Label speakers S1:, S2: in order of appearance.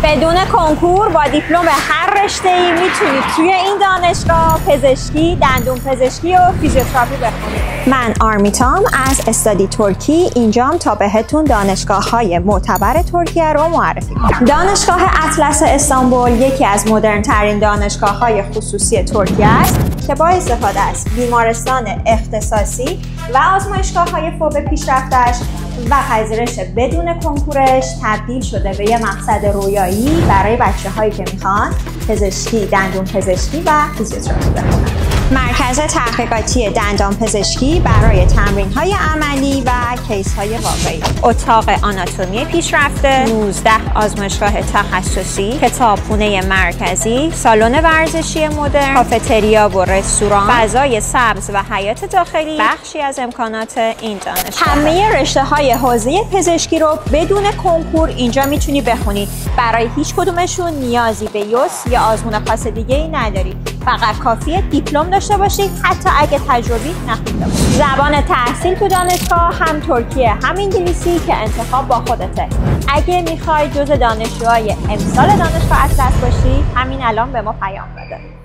S1: بدون کنکور با دیپلم هر رشته‌ای میتونید توی این دانشگاه پزشکی، دندون پزشکی و فیزیوتراپی بخونید. من آرمیتام از استادی ترکی اینجام تا بهتون دانشگاه‌های معتبر ترکیه رو معرفی کنم. دانشگاه اطلس استانبول یکی از مدرن‌ترین دانشگاه‌های خصوصی ترکیه است که با استفاده از بیمارستان اختصاصی و آزمایشگاه‌های فوق پیشرفته‌اش و پذیرش بدون کنکورش تبدیل شده به یه مقصد رویایی برای بچه‌هایی که میخوان پزشکی، دندون پزشکی و فیزیوتراپی بخونن. مرکز تحقیقاتی دندان پزشکی برای تمرین‌های عملی و کیس‌های واقعی. اتاق آناتومی پیشرفته، 19 آزمایشگاه تخصصی، کتابخونه مرکزی، سالن ورزشی مدرن، کافتریا و رستوران، فضای سبز و حیات داخلی بخشی از امکانات این دانشگاه. همه رشته‌های حوزه پزشکی رو بدون کنکور اینجا میتونی بخونی. برای هیچ کدومشون نیازی به یوس یا آزمون خاص دیگه‌ای نداری. فقط کافیه دیپلم داشته باشی، حتی اگه تجربی نخونده باشی. زبان تحصیل تو دانشگاه هم ترکیه هم انگلیسی که انتخاب با خودته. اگه میخوای جز دانشجوهای امسال دانشگاه اطلس باشی، همین الان به ما پیام بده.